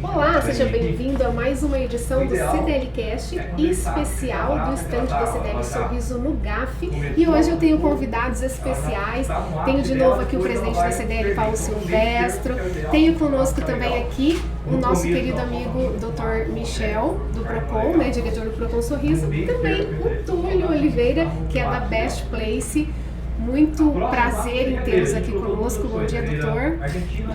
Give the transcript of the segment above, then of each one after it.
Olá, seja bem-vindo a mais uma edição do CDLcast especial do estande da CDL Sorriso no GAF. E hoje eu tenho convidados especiais. Tenho de novo aqui o presidente da CDL, Paulo Silvestro. Tenho conosco também aqui o nosso querido amigo Dr. Michel, do Procon, diretor do Procon Sorriso. E também o Túlio Oliveira, que é da Best Place. Muito prazer em tê-los aqui conosco. Bom dia, doutor.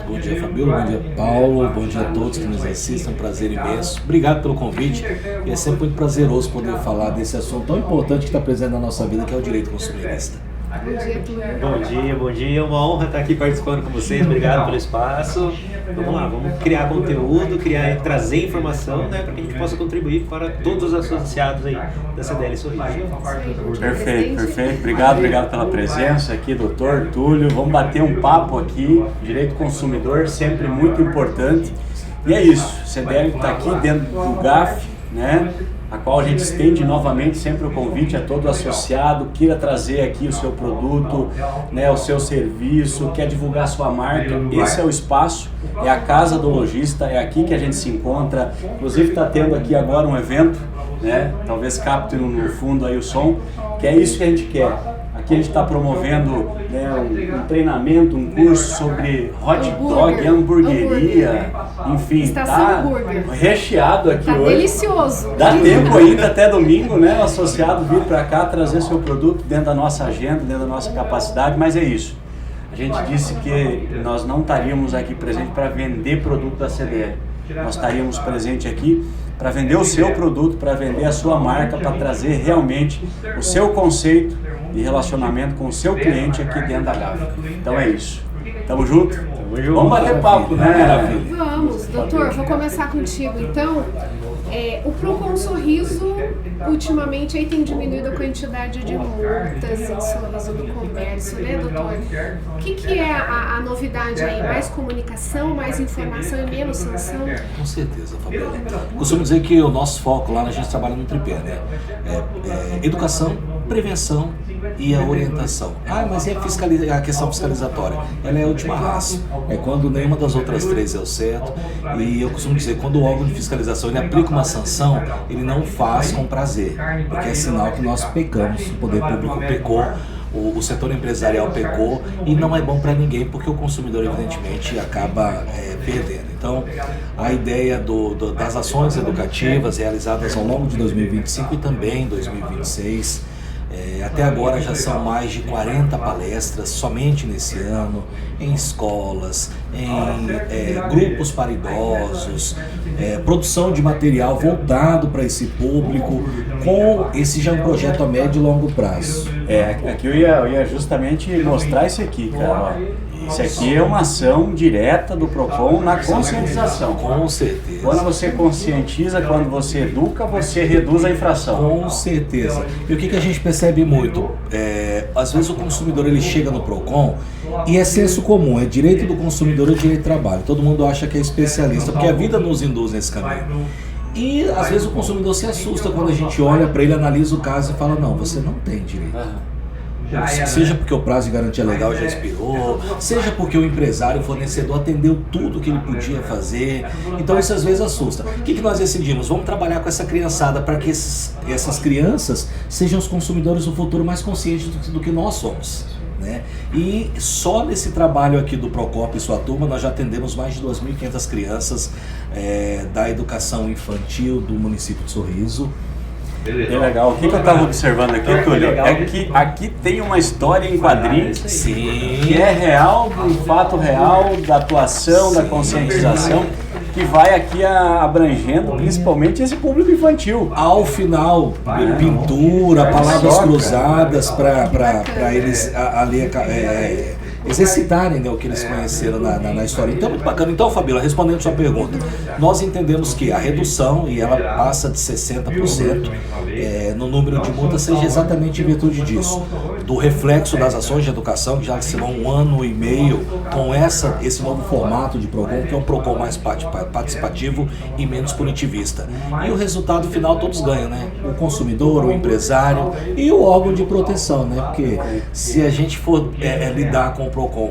Bom dia, Fabíola. Bom dia, Paulo. Bom dia a todos que nos assistem. Um prazer imenso. Obrigado pelo convite. E é sempre muito prazeroso poder falar desse assunto tão importante que está presente na nossa vida, que é o direito consumidorista. Bom dia, Túlio. Bom dia. Uma honra estar aqui participando com vocês. Obrigado pelo espaço. Vamos lá, vamos criar conteúdo, trazer informação, para que a gente possa contribuir para todos os associados aí da CDL Sorriso. Perfeito. Obrigado pela presença aqui, doutor Túlio. Vamos bater um papo aqui. Direito consumidor sempre muito importante. E é isso, a CDL está aqui dentro do GAF, a qual a gente estende novamente sempre o convite a todo associado, queira trazer aqui o seu produto, o seu serviço, quer divulgar a sua marca. Esse é o espaço, é a casa do lojista, é aqui que a gente se encontra. Inclusive está tendo aqui agora um evento, talvez capte no fundo aí o som, que é isso que a gente quer. Aqui a gente está promovendo um treinamento, um curso sobre hot dog, hamburgueria, enfim, está recheado aqui hoje. Delicioso. Dá tempo ainda até domingo, o associado vir para cá trazer seu produto dentro da nossa agenda, dentro da nossa capacidade, mas é isso. A gente disse que nós não estaríamos aqui presente para vender produto da CDL. Nós estaríamos presente aqui para vender o seu produto, para vender a sua marca, para trazer realmente o seu conceito de relacionamento com o seu cliente aqui dentro da GAF. Então é isso. Tamo junto? Vamos bater papo, Vamos, doutor, vou começar contigo então. O Procon Sorriso, ultimamente, aí tem diminuído a quantidade de multas em Sorriso do Comércio, doutor? O que é a novidade aí? Mais comunicação, mais informação e menos sanção? Com certeza, Fabíola. Costumo dizer que o nosso foco lá, a gente trabalha no tripé, educação, prevenção e a orientação. Mas e a questão fiscalizatória? Ela é a última raça. É quando nenhuma das outras três é o certo. E eu costumo dizer, quando o órgão de fiscalização ele aplica uma sanção, ele não faz com prazer, porque é sinal que nós pecamos, o poder público pecou, o setor empresarial pecou, e não é bom para ninguém, porque o consumidor evidentemente acaba perdendo. Então, a ideia das ações educativas realizadas ao longo de 2025 e também em 2026, até agora já são mais de 40 palestras somente nesse ano, em escolas, em grupos para idosos, produção de material voltado para esse público, com esse já um projeto a médio e longo prazo. Aqui eu ia justamente mostrar isso aqui, cara. Isso aqui é uma ação direta do Procon na conscientização. Com certeza. Quando você conscientiza, quando você educa, você reduz a infração. Com certeza. E o que a gente percebe muito? Às vezes o consumidor ele chega no Procon e é senso comum, é direito do consumidor e direito de trabalho. Todo mundo acha que é especialista, porque a vida nos induz nesse caminho. E às vezes o consumidor se assusta quando a gente olha para ele, analisa o caso e fala, não, você não tem direito. Seja porque o prazo de garantia legal já expirou, seja porque o empresário, o fornecedor atendeu tudo que ele podia fazer. Então isso às vezes assusta. O que nós decidimos? Vamos trabalhar com essa criançada para que essas crianças sejam os consumidores do futuro mais conscientes do que nós somos. E só nesse trabalho aqui do Procop e sua turma nós já atendemos mais de 2.500 crianças da educação infantil do município de Sorriso. É legal. O que eu estava observando aqui, Túlio, é que aqui tem uma história em quadrinhos que é real, um fato real da atuação, da conscientização, que vai aqui abrangendo principalmente esse público infantil. Ao final, pintura, palavras cruzadas para eles ali exercitarem o que eles conheceram na história. Então, muito bacana. Então, Fabíola, respondendo a sua pergunta, nós entendemos que a redução, e ela passa de 60% no número de multas, seja exatamente em virtude disso. do reflexo das ações de educação, que já se vão 1 ano e meio com esse novo formato de PROCON, que é um PROCON mais participativo e menos punitivista. E o resultado final todos ganham, né? O consumidor, o empresário e o órgão de proteção, né? Porque se a gente for lidar com o PROCON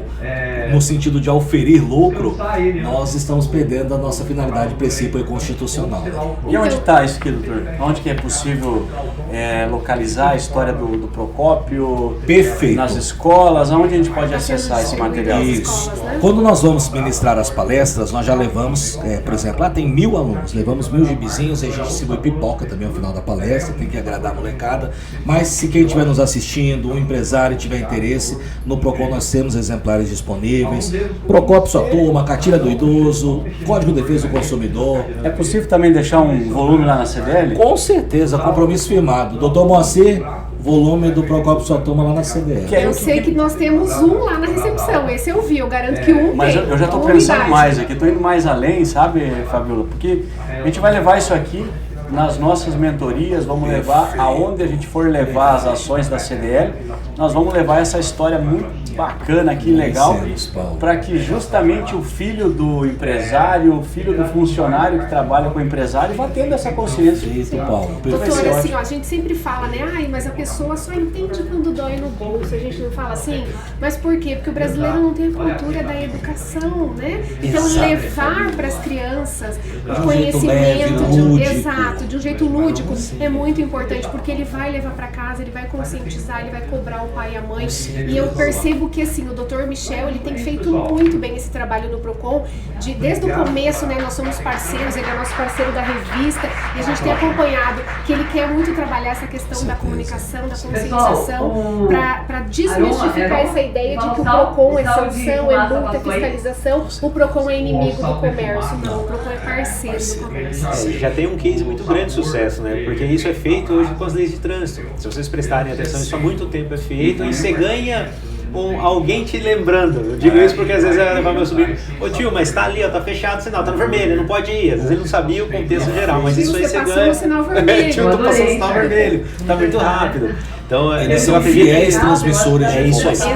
no sentido de auferir lucro, nós estamos perdendo a nossa finalidade, princípio constitucional. Né? E onde está isso aqui, doutor? Onde que é possível localizar a história do Procópio? Perfeito. Nas escolas? Onde a gente pode acessar esse material? Isso. Quando nós vamos ministrar as palestras, nós já levamos, por exemplo, tem 1000 alunos, levamos 1000 gibizinhos e a gente distribui pipoca também ao final da palestra, tem que agradar a molecada. Mas se quem estiver nos assistindo, um empresário tiver interesse, no PROCON nós temos exemplares disponíveis. Procópio Sua Turma, Cartilha do Idoso, Código de Defesa do Consumidor. É possível também deixar um volume lá na CDL? Com certeza, compromisso firmado. Doutor Moacir, volume do Procópio Sua Turma lá na CDL. Eu sei que nós temos um lá na recepção, esse eu vi, eu garanto que um mas tem. Mas eu já estou pensando mais aqui, estou indo mais além, sabe, Fabiola? Porque a gente vai levar isso aqui nas nossas mentorias, vamos levar aonde a gente for levar as ações da CDL, nós vamos levar essa história muito bacana aqui, legal, para que justamente o filho do empresário, o filho do funcionário que trabalha com o empresário vá tendo essa consciência. Doutor, assim, a gente sempre fala, né, mas a pessoa só entende quando dói no bolso, a gente não fala assim, mas por quê? Porque o brasileiro não tem a cultura da educação, né? Então levar para as crianças o conhecimento de um jeito lúdico é muito importante, porque ele vai levar para casa, ele vai conscientizar, ele vai cobrar o pai e a mãe. E eu percebo que assim, o Dr. Michel, ele tem feito muito bem esse trabalho no PROCON, desde o começo, né, nós somos parceiros, ele é nosso parceiro da revista, e a gente tem acompanhado que ele quer muito trabalhar essa questão da comunicação, da conscientização, para desmistificar essa ideia de que o PROCON é sanção, é multa, fiscalização, o PROCON é inimigo do comércio, não, o PROCON é parceiro do comércio. Já tem um case muito grande de sucesso, né? Porque isso é feito hoje com as leis de trânsito. Se vocês prestarem atenção, isso há muito tempo é feito e você ganha alguém te lembrando. Eu digo isso porque às vezes eu levar meu sobrinho, ô tio, mas tá ali, ó, tá fechado o sinal, tá no vermelho, não pode ir. Às vezes ele não sabia o contexto geral, mas isso aí você ganha. O sinal vermelho. Tio, tô passando o sinal vermelho, tá muito rápido. Então, eles são fiéis transmissores de informação.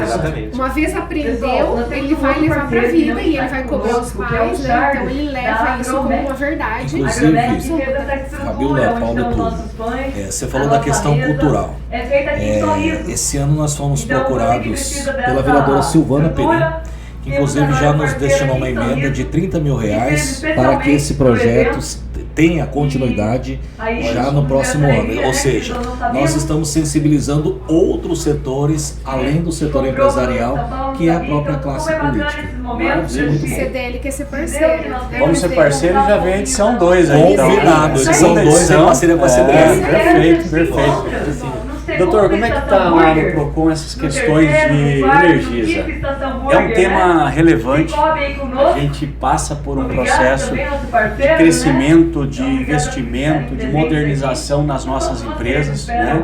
Exatamente. Uma vez aprendeu, ele vai levar pra vida e ele vai cobrar os pais, né? Então ele leva isso como uma verdade. Inclusive, Fabiola, Paulo e tudo. Você falou da questão cultural. Esse ano nós fomos procurados pela vereadora Silvana Perim, que inclusive já nos destinou uma emenda de R$30 mil para que esse projeto tenha continuidade já no próximo ano. Ou seja, nós estamos sensibilizando outros setores, além do setor empresarial, que é a própria classe política. O CDL quer ser parceiro. Vamos ser parceiro e já vem a edição 2 aí. Convidado, edição 2 é parceria com a CDL. Perfeito. Doutor, como é que está lá no PROCON essas questões de Energisa? É um tema relevante, a gente passa por um processo de crescimento, de investimento, de modernização nas nossas empresas, né?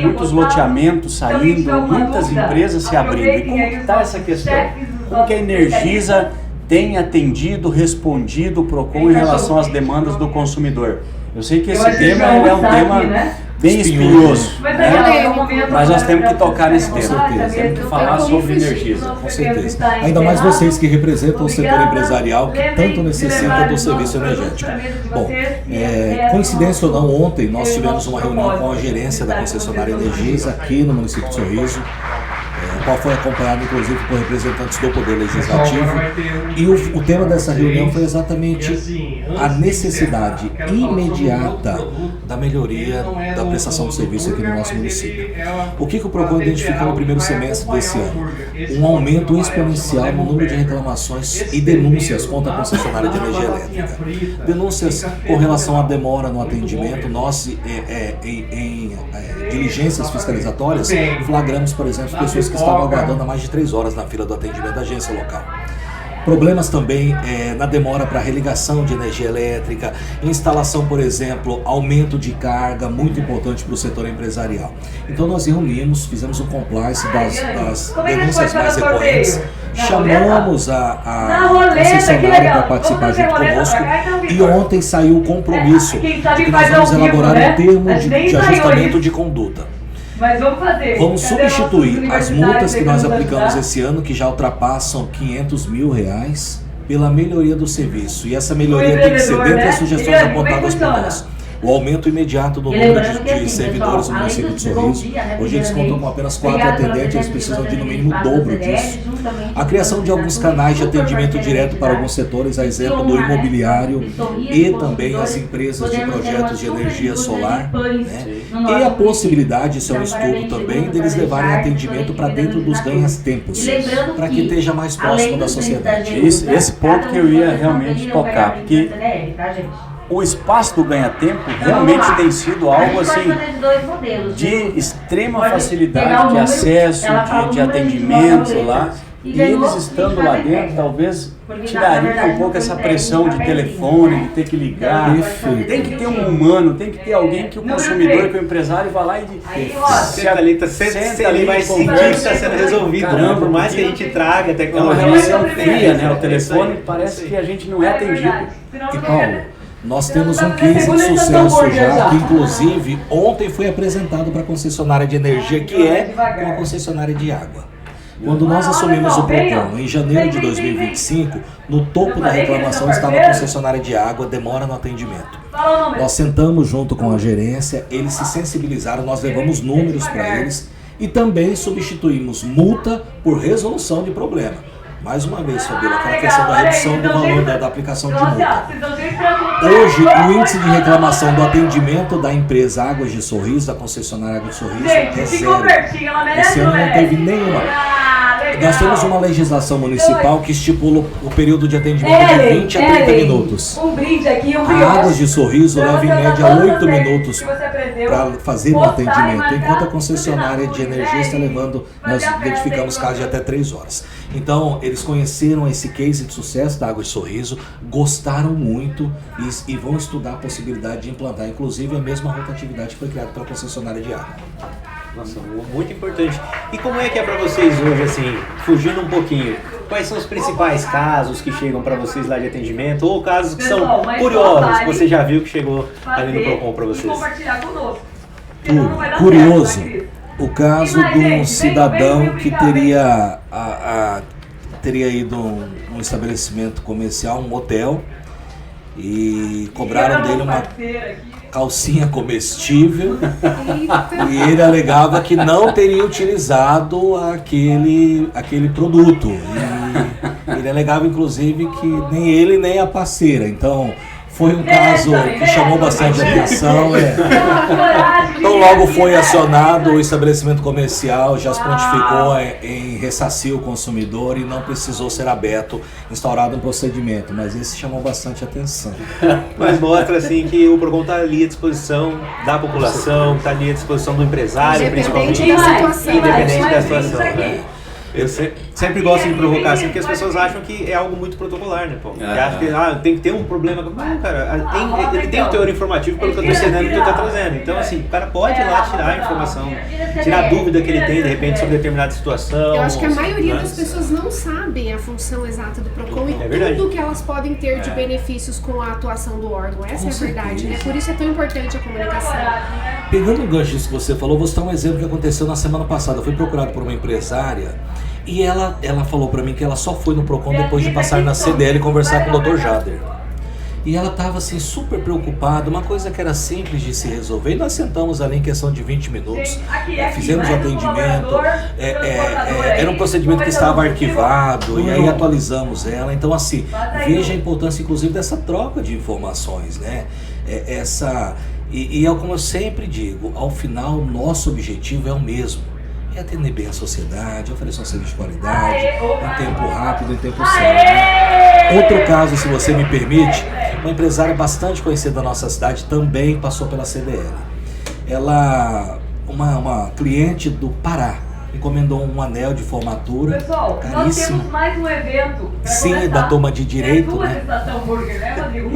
Muitos loteamentos saindo, muitas empresas se abrindo. E como que está essa questão? Como que a Energisa tem atendido, respondido o PROCON em relação às demandas do consumidor? Eu sei que esse tema é um tema bem espinhoso, né? Mas nós temos que tocar nesse tema, temos que falar sobre Energisa. Com certeza. Ainda mais vocês que representam o setor empresarial que tanto necessita do serviço energético. Bom, coincidência ou não, ontem nós tivemos uma reunião com a gerência da concessionária Energisa aqui no município de Sorriso, qual foi acompanhado inclusive por representantes do Poder Legislativo, e o tema dessa reunião foi exatamente a necessidade imediata da melhoria da prestação de serviço aqui no nosso município. O que o PROCON identificou no primeiro semestre desse ano? Um aumento exponencial no número de reclamações e denúncias contra a concessionária de energia elétrica. Denúncias com relação à demora no atendimento. Nós, em diligências fiscalizatórias, flagramos, por exemplo, pessoas que estavam aguardando há mais de 3 horas na fila do atendimento da agência local. Problemas também na demora para religação de energia elétrica, instalação, por exemplo, aumento de carga, muito importante para o setor empresarial. Então nós reunimos, fizemos um compliance das denúncias mais recorrentes, chamamos a concessionária para participar junto conosco e ontem saiu o compromisso de que nós vamos elaborar um termo de ajustamento de conduta. Mas vamos fazer. Vamos Cadê substituir nossos as multas que nós universitários aplicamos ajudar? esse ano, que já ultrapassam R$500 mil, pela melhoria do serviço. E essa melhoria tem que ser dentro das sugestões apontadas por nós. O aumento imediato do número de servidores no município de Sorriso. Hoje eles contam com apenas 4 atendentes, eles precisam de no mínimo o dobro disso. A criação de alguns canais de atendimento direto para alguns setores, a exemplo do imobiliário e também as empresas de projetos de energia solar, né? E a possibilidade, isso é um estudo também, deles levarem atendimento para dentro dos ganhas-tempos, para que esteja mais próximo da sociedade. Esse ponto que eu ia realmente tocar, porque o espaço do ganha-tempo realmente tem sido algo assim de extrema facilidade de acesso, de atendimento lá. E eles estando lá dentro, talvez tiraria um pouco essa pressão de telefone, de ter que ligar. Tem que ter um humano, tem que ter alguém que o consumidor, que o empresário vá lá e Senta ali, ele vai sentir que está sendo resolvido. Caramba, Por mais que a gente traga é uma tecnologia. relação fria, né? O telefone parece que a gente não é atendido. E Paulo, nós temos um case de sucesso já, que inclusive ontem foi apresentado para a concessionária de energia, que é uma concessionária de água. Quando nós assumimos o PROCON em janeiro de 2025, no topo da reclamação estava a concessionária de água, demora no atendimento. Nós sentamos junto com a gerência, eles se sensibilizaram, nós levamos números para eles e também substituímos multa por resolução de problema. Mais uma vez, Fabíola, aquela questão da redução do valor da aplicação de multa. Hoje, o índice de reclamação do atendimento da empresa Águas de Sorriso, da concessionária Águas de Sorriso, é zero. Esse ano não teve nenhuma. Nós temos uma legislação municipal que estipula o período de atendimento de 20 a 30 minutos. Um brinde aqui, um A Águas de Sorriso leva em média 8 minutos para fazer o atendimento, enquanto a concessionária de energia está levando, nós identificamos casos de até 3 horas. Então, eles conheceram esse case de sucesso da Águas de Sorriso, gostaram muito e vão estudar a possibilidade de implantar, inclusive, a mesma rotatividade que foi criada pela concessionária de água. Nossa, muito importante. E como é que é para vocês hoje, assim, fugindo um pouquinho, quais são os principais casos que chegam para vocês lá de atendimento, ou casos que são curiosos, que você já viu que chegou ali no PROCON para vocês? Curioso, o caso de um cidadão que teria ido a um estabelecimento comercial, um motel, e cobraram dele uma calcinha comestível e ele alegava que não teria utilizado aquele produto. E ele alegava, inclusive, que nem ele nem a parceira. Então, foi um caso que chamou bastante atenção. Então, logo foi acionado o estabelecimento comercial, já se prontificou em ressarcir o consumidor e não precisou ser aberto, instaurado um procedimento. Mas esse chamou bastante atenção. Mas mostra assim que o PROCON está ali à disposição da população, está ali à disposição do empresário, principalmente. Independente da situação, né? Eu sempre gosto de provocar assim, porque as pessoas acham que é algo muito protocolar, né, pô? Acham que tem que ter um problema. Não, cara, ele tem um teor informativo pelo que eu tô ensinando e que tu tá trazendo. Então, assim, o cara pode ir lá tirar a informação, tirar a dúvida que ele tem, de repente, sobre determinada situação. Eu acho que a maioria das pessoas não sabem a função exata do PROCON e tudo que elas podem ter de benefícios com a atuação do órgão. Essa é a verdade, né? Por isso é tão importante a comunicação. Pegando o gancho disso que você falou, vou citar um exemplo que aconteceu na semana passada. Eu fui procurado por uma empresária e ela falou pra mim que ela só foi no PROCON depois de passar na CDL e conversar com o Dr. Jader. E ela estava assim super preocupada, uma coisa que era simples de se resolver. E nós sentamos ali em questão de 20 minutos, fizemos o atendimento, era um procedimento que estava arquivado e aí atualizamos ela. Então assim, veja a importância inclusive dessa troca de informações, né? E é como eu sempre digo, ao final o nosso objetivo é o mesmo. É atender bem a sociedade, oferecer um serviço de qualidade, em tempo rápido, em tempo certo. Outro caso, se você me permite, uma empresária bastante conhecida da nossa cidade também passou pela CDL. Ela, uma cliente do Pará, encomendou um anel de formatura, pessoal, caríssimo. nós temos mais um evento. Sim, da turma de direito, né?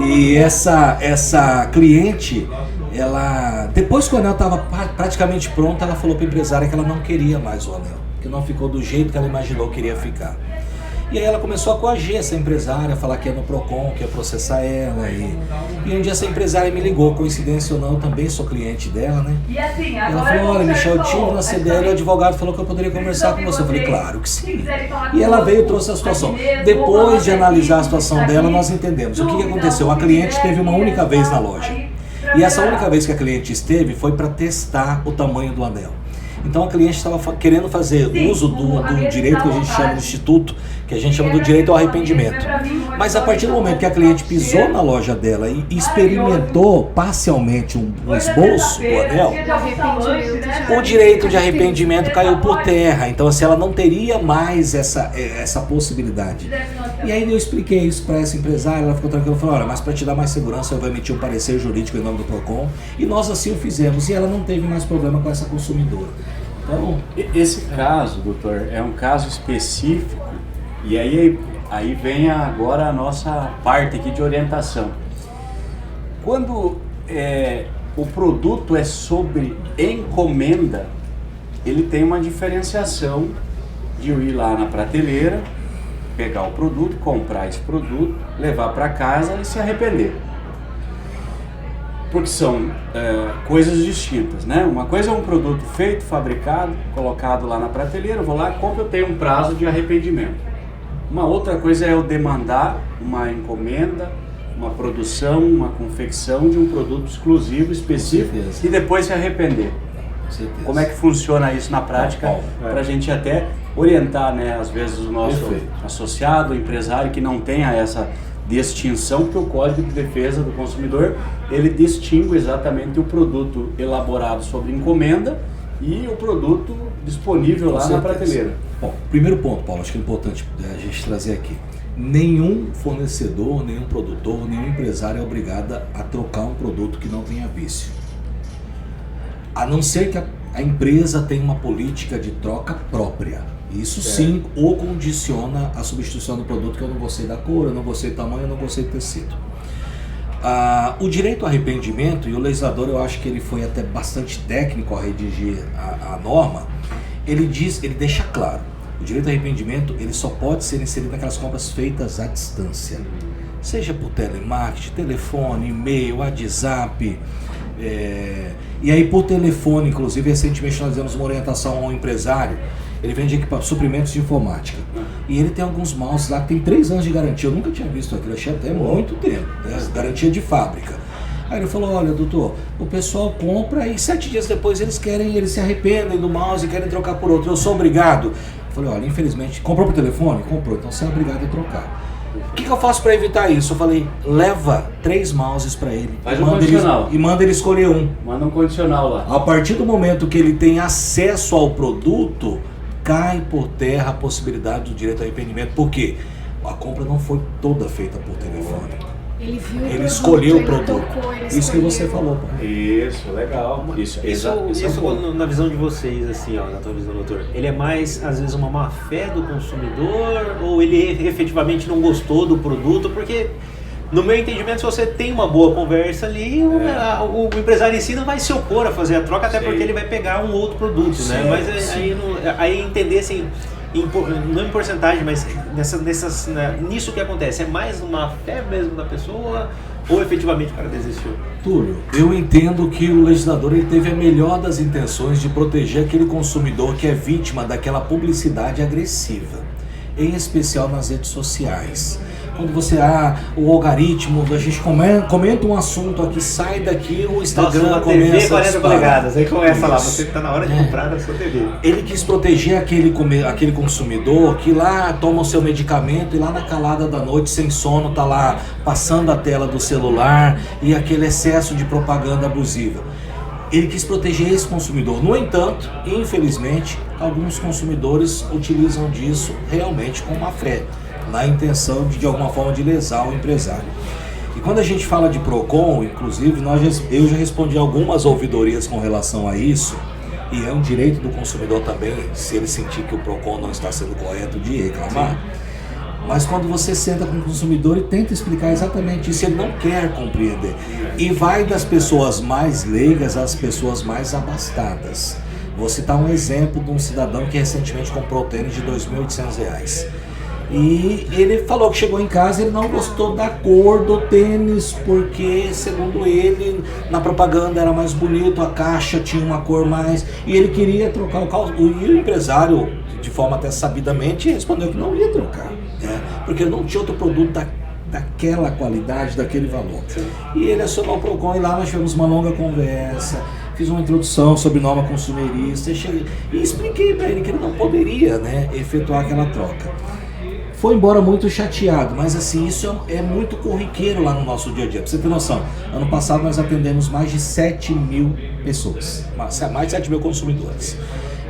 E essa cliente, ela, depois que o anel estava praticamente pronto, ela falou para a empresária que ela não queria mais o anel, que não ficou do jeito que ela imaginou que iria ficar. E aí ela começou a coagir essa empresária, falar que ia no Procon, que ia processar ela. E um dia essa empresária me ligou, coincidência ou não, eu também sou cliente dela, né? E assim, Ela agora falou, olha, Michel, eu tive na CDL, o advogado falou que eu poderia conversar com você. Eu falei, claro que sim. E ela veio e trouxe a situação. Depois de analisar a situação dela, nós entendemos. O que aconteceu? A cliente esteve uma única vez na loja. E essa única vez que a cliente esteve foi para testar o tamanho do anel. Então a cliente estava querendo fazer uso do direito que a gente chama do instituto, que a gente chama do direito ao arrependimento. Mas a partir do momento que a cliente pisou na loja dela e experimentou parcialmente um esboço do anel, o direito de arrependimento caiu por terra. Então assim, ela não teria mais essa possibilidade. E aí eu expliquei isso para essa empresária, ela ficou tranquila, falou, olha, mas para te dar mais segurança eu vou emitir um parecer jurídico em nome do Procon. E nós assim o fizemos e ela não teve mais problema com essa consumidora. Então, esse caso, doutor, é um caso específico e aí vem agora a nossa parte aqui de orientação. Quando o produto é sobre encomenda, ele tem uma diferenciação de eu ir lá na prateleira, pegar o produto, comprar esse produto, levar para casa e se arrepender. Porque são coisas distintas, né? Uma coisa é um produto feito, fabricado, colocado lá na prateleira, eu vou lá, compro, eu tenho um prazo de arrependimento. Uma outra coisa é eu demandar uma encomenda, uma produção, uma confecção de um produto exclusivo, específico, e depois se arrepender. Como é que funciona isso na prática, para a gente até orientar, né, às vezes o nosso associado, empresário que não tenha essa distinção, porque o Código de Defesa do Consumidor, ele distingue exatamente o produto elaborado sob encomenda e o produto disponível lá na prateleira. Bom, primeiro ponto, Paulo, acho que é importante a gente trazer aqui. Nenhum fornecedor, nenhum produtor, nenhum empresário é obrigado a trocar um produto que não tenha vício. A não ser que a empresa tenha uma política de troca própria. Isso sim o condiciona a substituição do produto, que eu não gostei da cor, eu não gostei do tamanho, eu não gostei do tecido. O direito ao arrependimento, e o legislador eu acho que ele foi até bastante técnico ao redigir a norma, ele deixa claro, o direito ao arrependimento ele só pode ser inserido naquelas compras feitas à distância, seja por telemarketing, telefone, e-mail, WhatsApp. E aí por telefone, inclusive recentemente nós demos uma orientação a um empresário. Ele vende suprimentos de informática. E ele tem alguns mouse lá que tem 3 anos de garantia. Eu nunca tinha visto aquilo, achei até muito tempo, né? Garantia de fábrica. Aí ele falou, olha doutor, o pessoal compra e 7 dias depois eles se arrependem do mouse e querem trocar por outro. Eu sou obrigado? Eu falei, olha, infelizmente, comprou por telefone? Comprou, então você é obrigado a trocar. O que eu faço para evitar isso? Eu falei, leva 3 mouses para ele. E manda ele escolher um. Manda um condicional lá. A partir do momento que ele tem acesso ao produto, cai por terra a possibilidade do direito ao arrependimento. Por quê? A compra não foi toda feita por telefone. Ele escolheu o produto. Isso que você falou. Isso, legal. Isso na visão de vocês, assim, ó, na tua visão, doutor, ele é mais, às vezes, uma má fé do consumidor ou ele efetivamente não gostou do produto? Porque, no meu entendimento, se você tem uma boa conversa ali, o empresário em si não vai se opor a fazer a troca, até porque ele vai pegar um outro produto, né? Mas aí entender, assim, não em porcentagem, mas nisso que acontece, é mais uma fé mesmo da pessoa ou efetivamente o cara desistiu? Túlio, eu entendo que o legislador ele teve a melhor das intenções de proteger aquele consumidor que é vítima daquela publicidade agressiva, em especial nas redes sociais. Quando você, o algoritmo, a gente comenta um assunto aqui, sai daqui, o Instagram começa TV 40 polegadas, aí começa lá, você está na hora de comprar a sua TV. Ele quis proteger aquele consumidor que lá toma o seu medicamento e lá na calada da noite, sem sono, tá lá passando a tela do celular e aquele excesso de propaganda abusiva. Ele quis proteger esse consumidor. No entanto, infelizmente, alguns consumidores utilizam disso realmente com má fé, na intenção de alguma forma de lesar o empresário. E quando a gente fala de Procon, inclusive, eu já respondi algumas ouvidorias com relação a isso, e é um direito do consumidor também, se ele sentir que o Procon não está sendo correto, de reclamar. Mas quando você senta com o consumidor e tenta explicar exatamente isso, ele não quer compreender. E vai das pessoas mais leigas às pessoas mais abastadas. Vou citar um exemplo de um cidadão que recentemente comprou tênis de R$ 2.800. E ele falou que chegou em casa e ele não gostou da cor do tênis, porque, segundo ele, na propaganda era mais bonito, a caixa tinha uma cor mais... E ele queria trocar o calçado. E o empresário, de forma até sabidamente, respondeu que não ia trocar, né? Porque não tinha outro produto daquela qualidade, daquele valor. E ele acionou o PROCON e lá nós tivemos uma longa conversa, fiz uma introdução sobre norma consumerista e expliquei para ele que ele não poderia, né, efetuar aquela troca. Foi embora muito chateado, mas assim, isso é muito corriqueiro lá no nosso dia a dia. Pra você ter noção, ano passado nós atendemos mais de 7 mil pessoas, mais de 7 mil consumidores.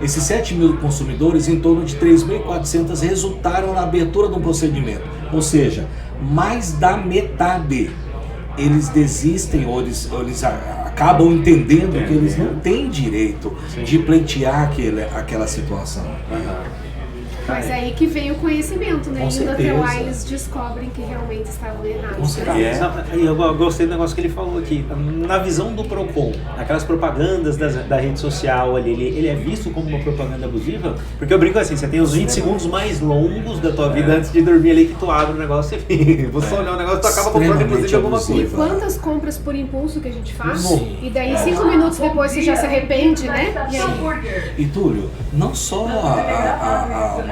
Esses 7 mil consumidores, em torno de 3.400 resultaram na abertura de um procedimento. Ou seja, mais da metade eles desistem ou eles acabam entendendo que eles não têm direito de pleitear aquela situação. Mas aí que vem o conhecimento, né? Com Indo até certeza. lá eles descobrem que realmente estavam errados. Com certeza. E eu gostei do negócio que ele falou aqui. Na visão do PROCON, aquelas propagandas da rede social ali, ele é visto como uma propaganda abusiva? Porque eu brinco assim, você tem os 20 segundos mais longos da tua vida antes de dormir ali, que tu abre o negócio e você olhar o negócio, tu acaba comprando inclusive alguma E coisa. quantas compras por impulso que a gente faz? Sim. E daí 5 minutos depois você já se arrepende, né? E aí? E Túlio, não só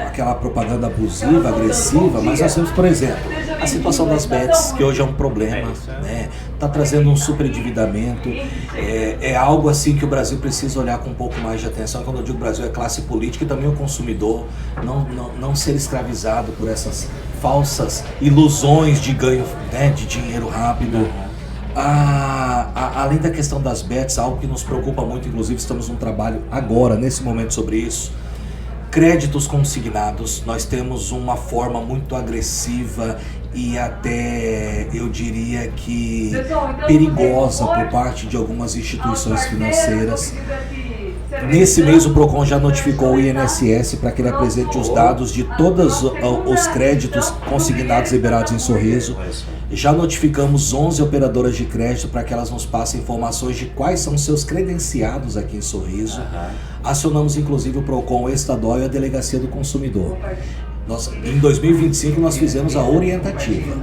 aquela propaganda abusiva, agressiva, mas nós temos, por exemplo, a situação das bets, que hoje é um problema, né? Tá trazendo um superendividamento, é algo assim que o Brasil precisa olhar com um pouco mais de atenção. Quando eu digo Brasil, é classe política e também o consumidor, não ser escravizado por essas falsas ilusões de ganho, né, de dinheiro rápido. Além da questão das bets, algo que nos preocupa muito, inclusive estamos num trabalho agora, nesse momento, sobre isso. Créditos consignados, nós temos uma forma muito agressiva e até, eu diria que perigosa por parte de algumas instituições financeiras. Nesse mês o PROCON já notificou o INSS para que ele apresente os dados de todos os créditos consignados liberados em Sorriso. Já notificamos 11 operadoras de crédito para que elas nos passem informações de quais são seus credenciados aqui em Sorriso. Acionamos inclusive o PROCON estadual e a Delegacia do Consumidor. Em 2025 nós fizemos a orientativa.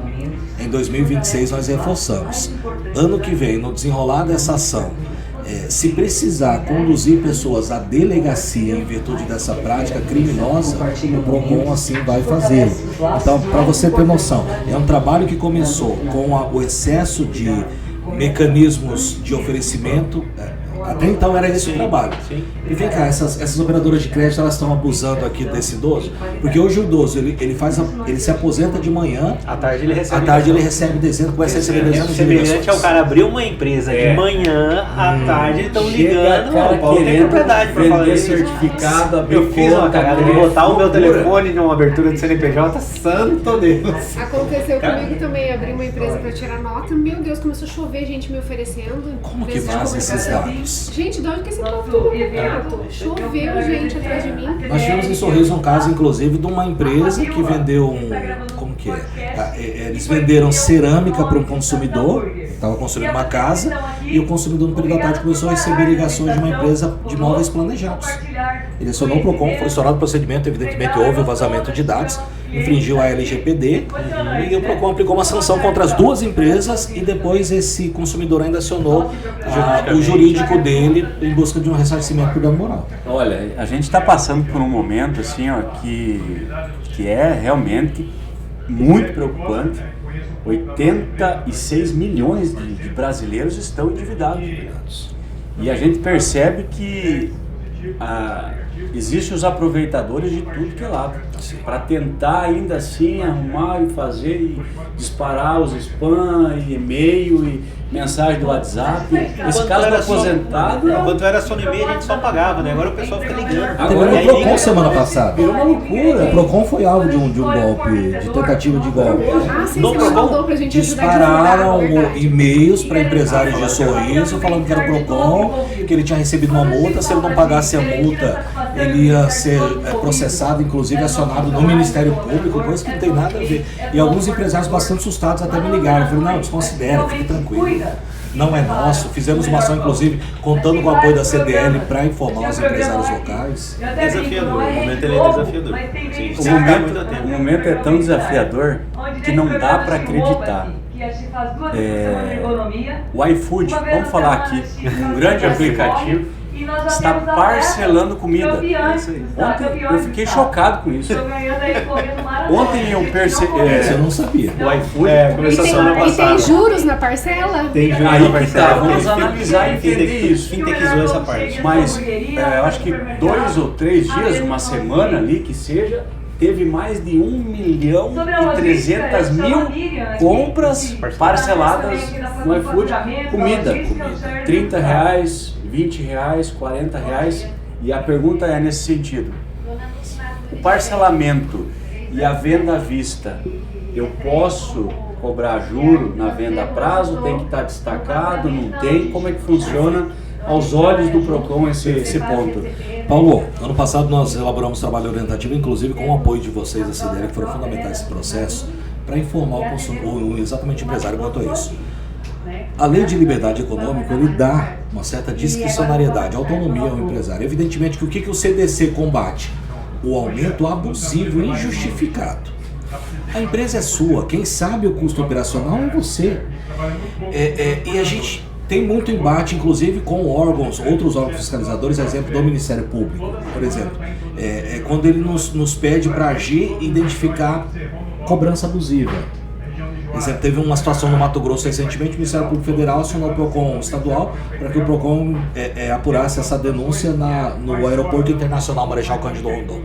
Em 2026 nós reforçamos. Ano que vem, no desenrolar dessa ação, se precisar conduzir pessoas à delegacia em virtude dessa prática criminosa, o PROCON assim vai fazer. Então, para você ter noção, é um trabalho que começou com o excesso de mecanismos de oferecimento. Até então era esse o trabalho. E vem cá, essas operadoras de crédito, elas estão abusando aqui desse idoso, porque hoje o idoso ele se aposenta de manhã, À tarde ele recebe dezembro, começa a receber dezenas de semelhante ligações. ao cara abrir uma empresa de manhã, à tarde eles estão ligando, cara o Paulo tem querendo propriedade pra falar vender isso. certificado, abrir Eu fiz uma conta, cagada de né? botar o meu Loucura. telefone numa abertura de CNPJ, santo Deus. Aconteceu comigo também, abri uma empresa para tirar nota, meu Deus, começou a chover gente me oferecendo. Como que empresas de vaza esses comunicação. dados? Gente, de onde que esse povo tudo contrato? Choveu gente atrás de mim. Nós tivemos em Sorriso um caso, inclusive, de uma empresa que vendeu como que é? Eles venderam cerâmica para um consumidor, estava construindo uma casa, e o consumidor no período da tarde começou a receber ligações de uma empresa de móveis planejados. Ele acionou o PROCON, foi estourado o procedimento, evidentemente houve o vazamento de dados, infringiu a LGPD, e o PROCON aplicou uma sanção contra as duas empresas, e depois esse consumidor ainda acionou o jurídico dele em busca de um ressarcimento por dano moral. Olha, a gente está passando por um momento assim, ó, que é realmente muito preocupante. 86 milhões de brasileiros estão endividados. E a gente percebe que existem os aproveitadores de tudo que é lado, para tentar ainda assim arrumar e fazer e disparar os spam e e-mail e mensagem do WhatsApp. Esse caso do aposentado Enquanto era só no e-mail a gente só pagava, né? Agora o pessoal fica ligando. Teve Agora, no E aí PROCON liga- semana passada. virou uma loucura. O PROCON foi alvo de um golpe, de tentativa de golpe. Ah, sim, No você PROCON mandou pra gente ajudar a Dispararam divulgar, verdade. e-mails para empresários de Sorriso falando que era o PROCON, que ele tinha recebido uma multa, se ele não pagasse a multa, ele ia ser processado, inclusive acionado no Ministério Público, coisa que não tem nada a ver. E alguns empresários bastante assustados até me ligaram. Eu falei, não, desconsidera, fique tranquilo. Não é nosso. Fizemos uma ação, inclusive, contando com o apoio da CDL para informar os empresários locais. É desafiador, o momento ele é desafiador. Sim, O momento é tão desafiador que não dá para acreditar. O iFood, vamos falar aqui, um grande aplicativo, está parcelando comida. Ontem eu fiquei chocado com isso. Ontem eu percebi. Eu não sabia. O iFood começou a semana E passada. tem juros na parcela? Tem juros Aí na que parcela. tá, vamos analisar e entender isso. Fintechizou essa parte. Mas eu acho que 2 ou 3 dias, uma semana ali que seja, teve mais de 1.300.000 compras parceladas no iFood. Comida. R$30, R$20, R$40. E a pergunta é nesse sentido. O parcelamento e a venda à vista, eu posso cobrar juro na venda a prazo? Tem que estar destacado? Não tem? Como é que funciona aos olhos do PROCON esse ponto? Paulo, ano passado nós elaboramos trabalho orientativo, inclusive com o apoio de vocês da CDL, que foram fundamentais nesse processo, para informar o consumidor, exatamente o empresário quanto a isso. A lei de liberdade econômica, ele dá uma certa discricionariedade, autonomia ao empresário. Evidentemente que o que o CDC combate? O aumento abusivo e injustificado. A empresa é sua, quem sabe o custo operacional é você. E a gente tem muito embate, inclusive, com outros órgãos fiscalizadores, exemplo do Ministério Público, por exemplo. Quando ele nos pede para agir e identificar cobrança abusiva. Por exemplo, teve uma situação no Mato Grosso recentemente, o Ministério Público Federal acionou o PROCON estadual para que o PROCON apurasse essa denúncia no Aeroporto Internacional Marechal Cândido Rondon.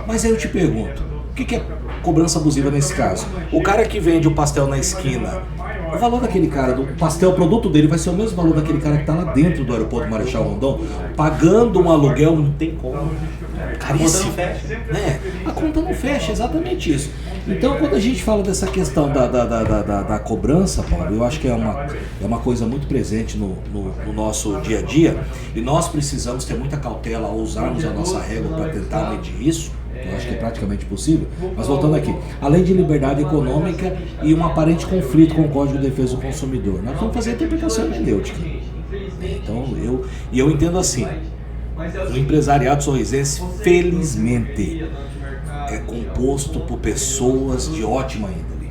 Mas aí eu te pergunto, o que é cobrança abusiva nesse caso? O cara que vende o pastel na esquina, o valor daquele cara, do pastel, o produto dele vai ser o mesmo valor daquele cara que está lá dentro do Aeroporto Marechal Rondon, pagando um aluguel, não tem como. Caríssimo. A conta não fecha, exatamente isso. Então, quando a gente fala dessa questão da cobrança, Paulo, eu acho que é uma coisa muito presente no nosso dia a dia, e nós precisamos ter muita cautela ao usarmos a nossa régua para tentar medir isso. Eu acho que é praticamente possível. Mas voltando aqui, além de liberdade econômica e um aparente conflito com o Código de Defesa do Consumidor, nós vamos fazer a interpretação hermenêutica. Então, eu entendo assim, o empresariado sorrisense, felizmente, é composto por pessoas de ótima índole.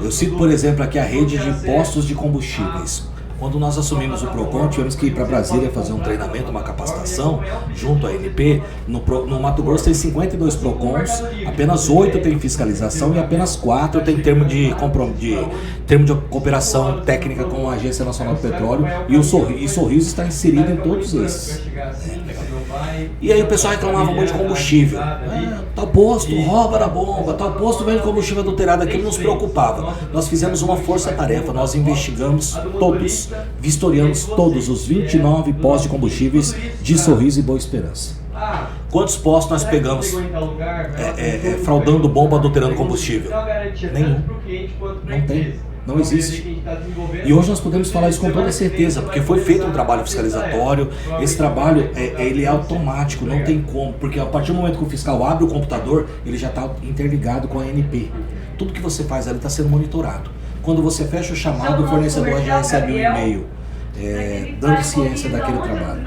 Eu cito, por exemplo, aqui a rede de postos de combustíveis. Quando nós assumimos o PROCON, tivemos que ir para Brasília fazer um treinamento, uma capacitação, junto à ANP. No Mato Grosso tem 52 PROCONs, apenas 8 tem fiscalização e apenas 4 tem termo de cooperação técnica com a Agência Nacional do Petróleo, e o Sorriso está inserido em todos esses. E aí o pessoal reclamava muito de combustível. Tal posto rouba da bomba, tal posto vende combustível adulterado, aquilo nos preocupava. Nós fizemos uma força-tarefa, nós investigamos todos, vistoriamos todos os 29 postos de combustíveis de Sorriso e Boa Esperança. Quantos postos nós pegamos fraudando bomba, adulterando combustível? Nenhum. Não tem. Não existe. E hoje nós podemos falar isso com toda certeza, porque foi feito um trabalho fiscalizatório. Esse trabalho ele é automático, não tem como, porque a partir do momento que o fiscal abre o computador, ele já está interligado com a ANP. Tudo que você faz ali está sendo monitorado. Quando você fecha o chamado, o fornecedor já recebe um e-mail dando ciência daquele trabalho.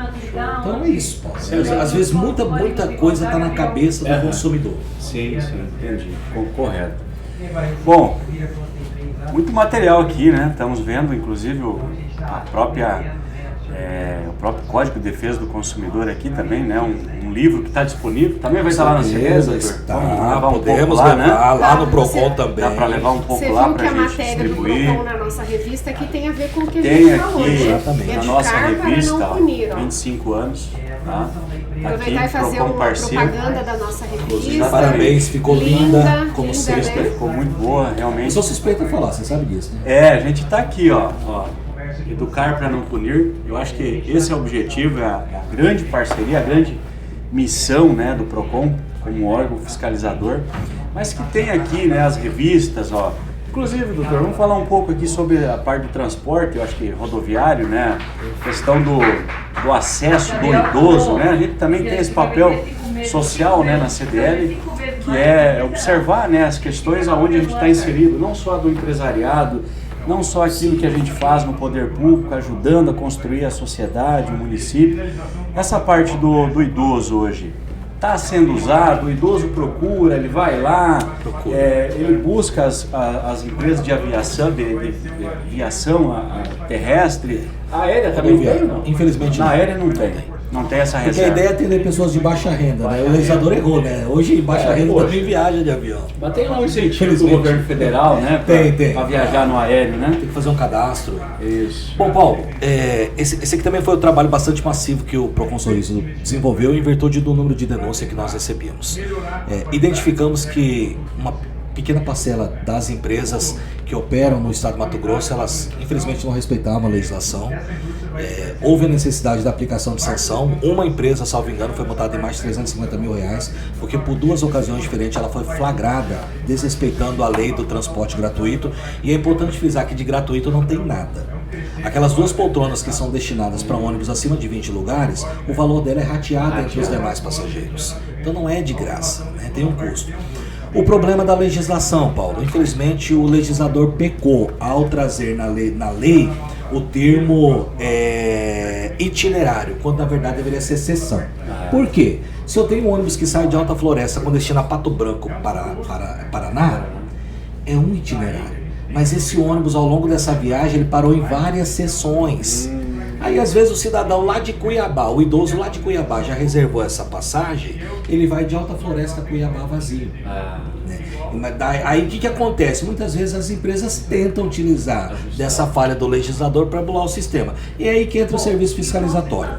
Então é isso, Paulo. Às vezes muita coisa está na cabeça do consumidor. Sim, entendi. Correto. Bom, muito material aqui, né? Estamos vendo, inclusive, o próprio Código de Defesa do Consumidor aqui também, né? Um livro que está disponível, também vai estar lá na CDL, podemos levar lá no PROCON também. Dá para levar um pouco lá para a gente distribuir. Você viu que a matéria do PROCON na nossa revista aqui tem a ver com o que a tem gente falou, aqui, né? exatamente. Na nossa revista, punir, 25 anos, tá? Aproveitar e fazer uma propaganda da nossa revista. Parabéns, ficou linda, como sempre. Né? Ficou muito boa, realmente. Eu sou suspeito a falar, você sabe disso, né? A gente tá aqui, ó. Educar para não punir. Eu acho que esse é o objetivo, é a grande parceria, a grande missão, né, do PROCON como órgão fiscalizador, mas que tem aqui, né, as revistas, Inclusive, doutor, vamos falar um pouco aqui sobre a parte do transporte, eu acho que rodoviário, né? A questão do acesso do idoso, né? A gente também tem esse papel social, né, na CDL, que é observar, né, as questões aonde a gente está inserido, não só do empresariado, não só aquilo que a gente faz no poder público, ajudando a construir a sociedade, o município. Essa parte do idoso hoje está sendo usado, o idoso procura, ele vai lá, ele busca as empresas de aviação, de aviação terrestre. A aérea também tem, não? Infelizmente na não. aérea não tem. Não tem essa reserva. Porque a ideia é atender pessoas de baixa renda, né? O legislador errou, né? Hoje baixa renda também viaja de avião. Mas tem lá um incentivo do governo federal, né? Tem. Para viajar no aéreo, né? Tem que fazer um cadastro. Isso. Bom, Paulo, esse aqui também foi um trabalho bastante massivo que o Procon Sorriso desenvolveu em virtude do número de denúncia que nós recebíamos. Identificamos que uma pequena parcela das empresas que operam no estado de Mato Grosso, elas infelizmente não respeitavam a legislação. Houve a necessidade da aplicação de sanção. Uma empresa, salvo engano, foi botada em mais de R$350 mil, porque por 2 ocasiões diferentes ela foi flagrada desrespeitando a lei do transporte gratuito. E é importante frisar que de gratuito não tem nada. Aquelas 2 poltronas que são destinadas para ônibus acima de 20 lugares, o valor dela é rateado entre os demais passageiros. Então não é de graça, né? Tem um custo. O problema da legislação, Paulo, infelizmente o legislador pecou ao trazer na lei o termo itinerário, quando na verdade deveria ser sessão. Por quê? Se eu tenho um ônibus que sai de Alta Floresta com destino a Pato Branco, Paraná, é um itinerário. Mas esse ônibus, ao longo dessa viagem, ele parou em várias sessões. Aí às vezes o cidadão lá de Cuiabá, o idoso lá de Cuiabá já reservou essa passagem, ele vai de Alta Floresta a Cuiabá vazio. Né? Aí o que acontece? Muitas vezes as empresas tentam utilizar dessa falha do legislador para bular o sistema. E é aí que entra o serviço fiscalizatório.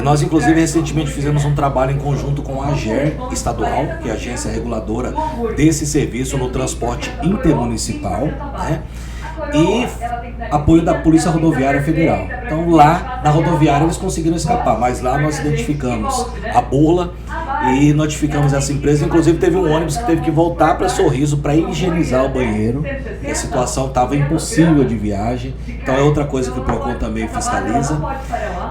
Nós inclusive recentemente fizemos um trabalho em conjunto com a AGER estadual, que é a agência reguladora desse serviço no transporte intermunicipal, né? E apoio da Polícia Rodoviária Federal. Então lá na rodoviária eles conseguiram escapar, mas lá nós identificamos a burla e notificamos essa empresa. Inclusive teve um ônibus que teve que voltar para Sorriso para higienizar o banheiro. A situação estava impossível de viagem. Então é outra coisa que o Procon também fiscaliza.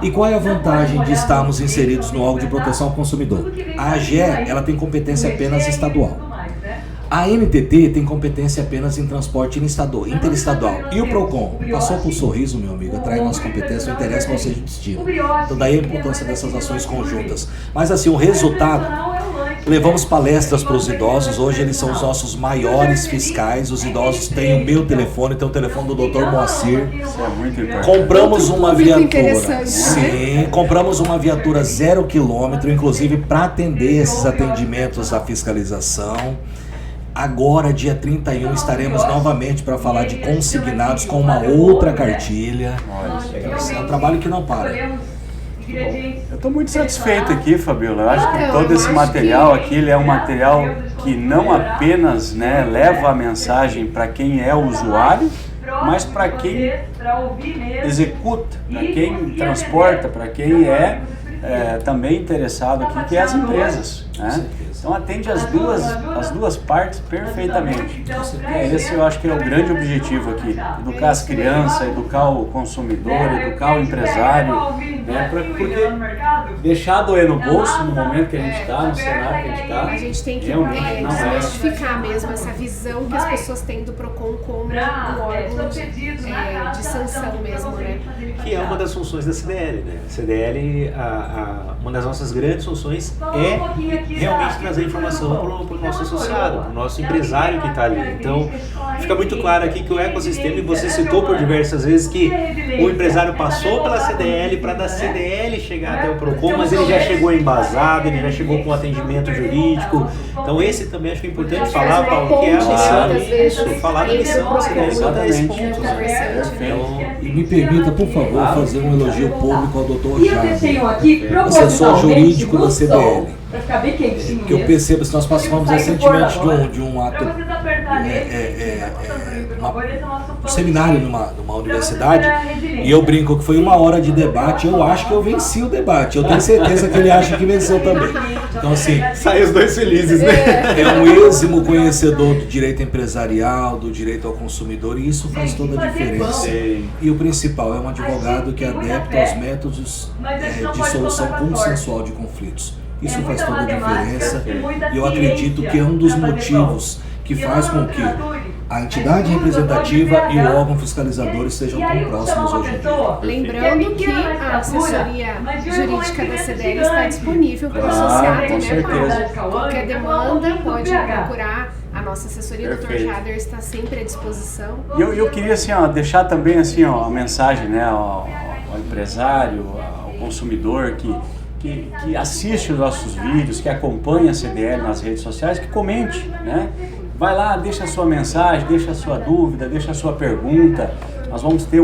E qual é a vantagem de estarmos inseridos no órgão de proteção ao consumidor? A AGE, ela tem competência apenas estadual. A NTT tem competência apenas em transporte interestadual. E o Procon passou por Sorriso, meu amigo, atrai nossa competência, não interessa qual seja o destino. Então daí a importância dessas ações conjuntas. Mas assim, o resultado, levamos palestras para os idosos, hoje eles são os nossos maiores fiscais, os idosos têm o meu telefone, tem o telefone do Dr. Moacir. Isso é muito importante. Compramos uma viatura, sim, compramos uma viatura 0 km, inclusive para atender esses atendimentos à fiscalização. Agora, dia 31, estaremos novamente para falar de consignados com uma outra cartilha. É um trabalho que não para. Eu estou muito satisfeito aqui, Fabiola. Eu acho que todo esse material aqui ele é um material que não apenas, né, leva a mensagem para quem é o usuário, mas para quem executa, para quem transporta, para quem é também interessado aqui, que é as empresas, né? Então atende as duas partes perfeitamente. Esse eu acho que é o grande objetivo aqui, educar as crianças, educar o consumidor, educar o empresário, né? Porque deixar doer no bolso no momento que a gente está, no cenário que a gente está, a gente tem que desmistificar mesmo essa visão que as pessoas têm do Procon como um órgão de sanção mesmo, né? Que é uma das funções da CDL, né? CDL, uma das nossas grandes funções é realmente trazer informação para o nosso associado, para o nosso empresário que está ali. Então, fica muito claro aqui que o ecossistema, e você citou por diversas vezes que o empresário passou pela CDL para da CDL chegar até o Procon, mas ele já chegou embasado, ele já chegou com atendimento jurídico. Então, esse também acho que é importante falar, Paulo, que é falar da missão da CDL, dar esse ponto. E me permita, por favor, fazer um elogio público ao Dr. Jaime, assessor jurídico da CDL. Que eu percebo, se nós participamos recentemente de um ato um seminário numa universidade e eu brinco que foi 1 hora de debate. Eu acho que eu venci o debate. Eu tenho certeza que ele acha que venceu também. Então, assim, Saem os dois felizes, né? é um êximo conhecedor do direito empresarial, do direito ao consumidor, e isso faz toda a diferença. Sim. E o principal é um advogado que é adepto aos métodos de solução consensual de conflitos. Isso faz toda a diferença e eu acredito que é um dos motivos que faz com que a entidade representativa e o órgão fiscalizador estejam tão próximos hoje em dia. Lembrando que a assessoria jurídica da CDL está disponível para o associado, com né, certeza. Paulo? Qualquer demanda pode procurar. A nossa assessoria, o Dr. Perfeito. Jader, está sempre à disposição. E eu queria assim, ó, deixar também assim, ó, a mensagem, né, ao empresário, ao consumidor que assiste os nossos vídeos, que acompanha a CDL nas redes sociais, que comente, né? Vai lá, deixa a sua mensagem, deixa a sua dúvida, deixa a sua pergunta. Nós vamos ter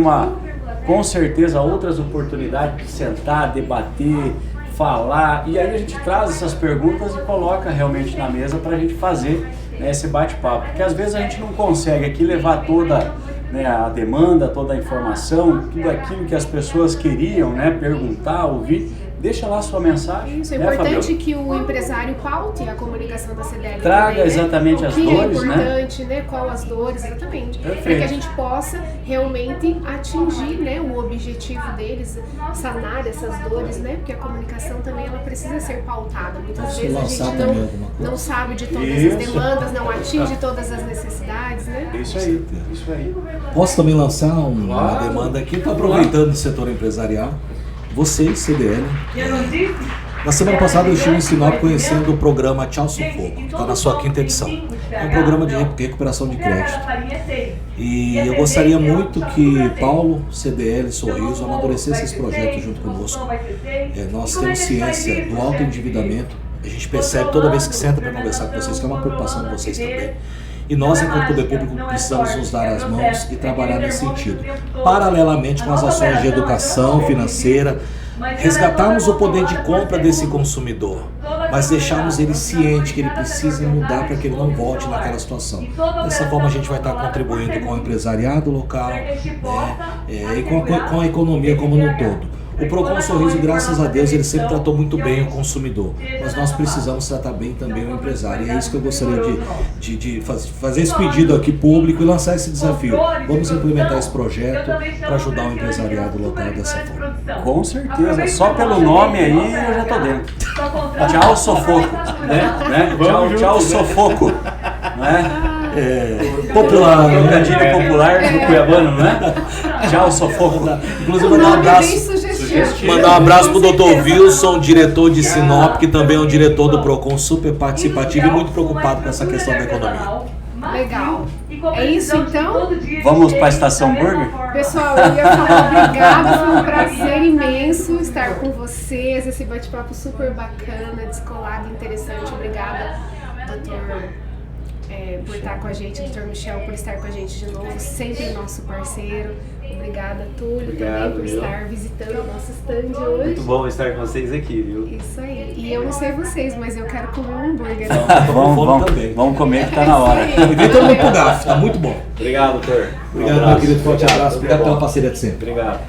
com certeza, outras oportunidades de sentar, debater, falar, e aí a gente traz essas perguntas e coloca realmente na mesa para a gente fazer, né, esse bate-papo. Porque às vezes a gente não consegue aqui levar toda, né, a demanda, toda a informação, tudo aquilo que as pessoas queriam, né, perguntar, ouvir. Deixa lá a sua mensagem. Isso é né, importante, Fabiola? que o empresário paute a comunicação da CDL. Traga também, né? exatamente as O que dores, é importante, né? Qual as dores, exatamente. Para que Perfeito. a gente possa realmente atingir, né, o objetivo deles, sanar essas dores, né? Porque a comunicação também ela precisa ser pautada. Muitas Posso vezes a lançar gente também alguma coisa? não sabe de todas Isso. as demandas, não atinge todas as necessidades, né? Isso aí, isso aí. Posso também lançar uma Claro. demanda aqui? Estou aproveitando o setor empresarial. Vocês, CDL, Eu não disse? na semana passada eu estive em Sinop conhecendo o programa Tchau Sufoco, que está na sua 5ª edição. É um programa de recuperação de crédito. E eu gostaria muito que Paulo, CDL, Sorriso, amadurecesse esse projeto junto conosco. Nós temos ciência do autoendividamento. A gente percebe toda vez que senta para conversar com vocês que é uma preocupação de vocês também. E nós, enquanto poder público, precisamos nos dar as mãos e trabalhar nesse sentido. Paralelamente com as ações de educação financeira, resgatarmos o poder de compra desse consumidor, mas deixarmos ele ciente que ele precisa mudar para que ele não volte naquela situação. Dessa forma a gente vai estar contribuindo com o empresariado local, né, e com a economia como no todo. O Procon Sorriso, graças a Deus, ele sempre tratou muito bem o consumidor, mas nós precisamos tratar bem também o empresário. E é isso que eu gostaria de fazer esse pedido aqui público e lançar esse desafio. Vamos implementar esse projeto para ajudar o empresariado local dessa forma. Com certeza, só pelo nome aí eu já tô dentro. Tchau, Sofoco, né? Tchau, Sofoco, né? Popular, né? Trocadilho popular do Cuiabano, né? Tchau, Sofoco. Inclusive, O mandar um nome bem abraço. sugestivo. Mandar um abraço pro Dr. Wilson, diretor de Sinop, que também é um diretor do Procon, super participativo e muito preocupado com essa questão da economia. Legal. É isso, então? Vamos para a Estação Burger? Pessoal, eu ia falar obrigada, foi um prazer imenso estar com vocês, esse bate-papo super bacana, descolado, interessante. Obrigada, doutor, por estar com a gente, doutor Michel, por estar com a gente de novo, sempre nosso parceiro. Obrigada, Túlio, também por estar visitando o nosso stand hoje. Muito bom estar com vocês aqui, viu? Isso aí. E eu não sei vocês, mas eu quero comer um hambúrguer. Vamos comer que tá na hora. E vem todo mundo pro GAF, tá muito bom. Obrigado, doutor. Obrigado, meu querido, forte abraço. Obrigado pela parceria de sempre. Obrigado.